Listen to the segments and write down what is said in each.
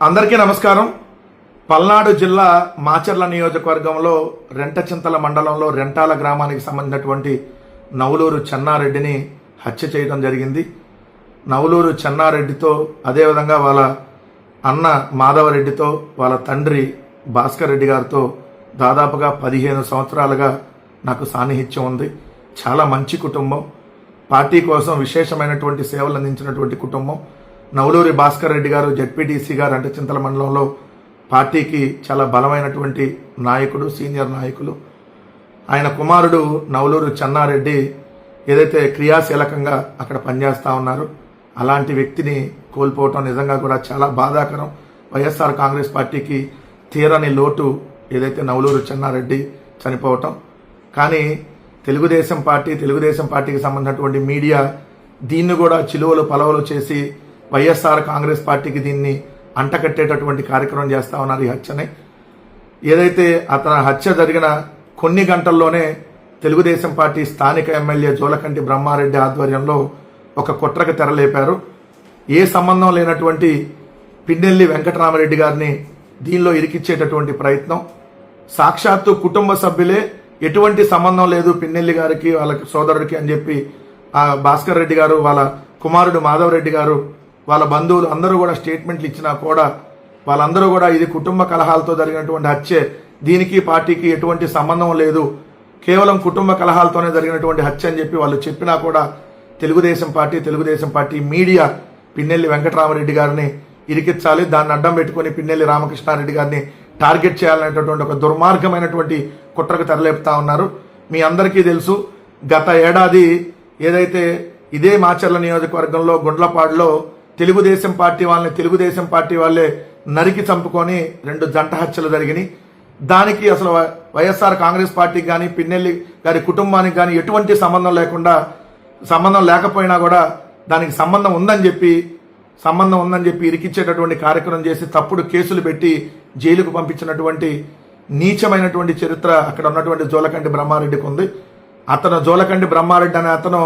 అందరికీ నమస్కారం. పల్నాడు జిల్లా మాచర్ల నియోజకవర్గంలో రెంటచింతల మండలంలో రెంటాల గ్రామానికి సంబంధించినటువంటి నవలూరు చెన్నారెడ్డిని హత్య చేయడం జరిగింది. నవలూరు చెన్నారెడ్డితో అదేవిధంగా వాళ్ళ అన్న మాధవరెడ్డితో వాళ్ళ తండ్రి భాస్కర్ రెడ్డి గారితో దాదాపుగా 15 సంవత్సరాలుగా నాకు సాన్నిహిత్యం ఉంది. చాలా మంచి కుటుంబం, పార్టీ కోసం విశేషమైనటువంటి సేవలు అందించినటువంటి కుటుంబం. నవలూరి భాస్కర్ రెడ్డి గారు జెడ్పీటీసీ గారు రెంటచింతల మండలంలో పార్టీకి చాలా బలమైనటువంటి నాయకుడు, సీనియర్ నాయకులు. ఆయన కుమారుడు నవలూరు చెన్నారెడ్డి ఏదైతే క్రియాశీలకంగా అక్కడ పనిచేస్తూ ఉన్నారు, అలాంటి వ్యక్తిని కోల్పోవటం నిజంగా కూడా చాలా బాధాకరం. వైఎస్ఆర్ కాంగ్రెస్ పార్టీకి తీరని లోటు ఏదైతే నవలూరు చెన్నారెడ్డి చనిపోవటం. కానీ తెలుగుదేశం పార్టీకి సంబంధించినటువంటి మీడియా దీన్ని కూడా చిలువలు పలవలు చేసి వైఎస్ఆర్ కాంగ్రెస్ పార్టీకి దీన్ని అంటకట్టేటటువంటి కార్యక్రమం చేస్తా ఉన్నారు. ఈ హత్యని ఏదైతే అతని హత్య జరిగిన కొన్ని గంటల్లోనే తెలుగుదేశం పార్టీ స్థానిక ఎమ్మెల్యే జోలకంటి బ్రహ్మారెడ్డి ఆధ్వర్యంలో ఒక కుట్రకు తెరలేపారు. ఏ సంబంధం లేనటువంటి పిన్నెల్లి వెంకటరామరెడ్డి గారిని దీనిలో ఇరికిచ్చేటటువంటి ప్రయత్నం. సాక్షాత్తు కుటుంబ సభ్యులే ఎటువంటి సంబంధం లేదు పిన్నెల్లి గారికి వాళ్ళ సోదరుడికి అని చెప్పి ఆ భాస్కర్ రెడ్డి గారు, వాళ్ళ కుమారుడు మాధవరెడ్డి గారు, వాళ్ళ బంధువులు అందరూ కూడా స్టేట్మెంట్లు ఇచ్చినా కూడా వాళ్ళందరూ కూడా ఇది కుటుంబ కలహాలతో జరిగినటువంటి హత్యే, దీనికి పార్టీకి ఎటువంటి సంబంధం లేదు, కేవలం కుటుంబ కలహాలతోనే జరిగినటువంటి హత్య అని చెప్పి వాళ్ళు చెప్పినా కూడా తెలుగుదేశం పార్టీ మీడియా పిన్నెల్లి వెంకటరామరెడ్డి గారిని ఇరికించాలి, దాన్ని అడ్డం పెట్టుకుని పిన్నెల్లి రామకృష్ణారెడ్డి గారిని టార్గెట్ చేయాలనేటటువంటి ఒక దుర్మార్గమైనటువంటి కుట్రకు తెరలేపుతా ఉన్నారు. మీ అందరికీ తెలుసు, గత ఏడాది ఏదైతే ఇదే మాచర్ల నియోజకవర్గంలో గుండ్లపాడులో తెలుగుదేశం పార్టీ వాళ్ళే నరికి చంపుకొని 2 జంట హత్యలు జరిగినాయి. దానికి అసలు వైఎస్ఆర్ కాంగ్రెస్ పార్టీకి కానీ పిన్నెల్లి గారి కుటుంబానికి కానీ ఎటువంటి సంబంధం లేకపోయినా కూడా దానికి సంబంధం ఉందని చెప్పి ఇరికిచ్చేటటువంటి కార్యక్రమం చేసి తప్పుడు కేసులు పెట్టి జైలుకు పంపించినటువంటి నీచమైనటువంటి చరిత్ర అక్కడ ఉన్నటువంటి జోలకంటి బ్రహ్మారెడ్డికి ఉంది. అతను జోలకంటి బ్రహ్మారెడ్డి అనే అతను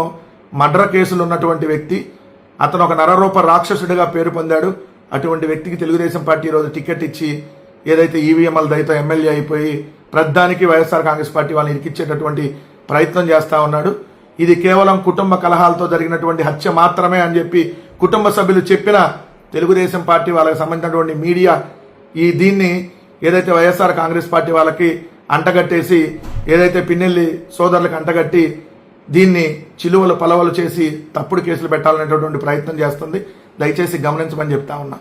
మర్డర్ కేసులు ఉన్నటువంటి వ్యక్తి. అతను ఒక నరరూప రాక్షసుడిగా పేరు పొందాడు. అటువంటి వ్యక్తికి తెలుగుదేశం పార్టీ ఈరోజు టికెట్ ఇచ్చి ఏదైతే ఈవీఎంల దయతో ఎమ్మెల్యే అయిపోయి ప్రధానికి వైఎస్ఆర్ కాంగ్రెస్ పార్టీ వాళ్ళని ఇరికిచ్చేటటువంటి ప్రయత్నం చేస్తా ఉన్నాడు. ఇది కేవలం కుటుంబ కలహాలతో జరిగినటువంటి హత్య మాత్రమే అని చెప్పి కుటుంబ సభ్యులు చెప్పినా తెలుగుదేశం పార్టీ వాళ్ళకి సంబంధించినటువంటి మీడియా దీన్ని ఏదైతే వైఎస్ఆర్ కాంగ్రెస్ పార్టీ వాళ్ళకి అంటగట్టేసి ఏదైతే పిన్నెల్లి సోదరులకు అంటగట్టి దీన్ని చిలువలు పలవలు చేసి తప్పుడు కేసులు పెట్టాలనేటటువంటి ప్రయత్నం చేస్తుంది. దయచేసి గమనించమని చెప్తా ఉన్నా.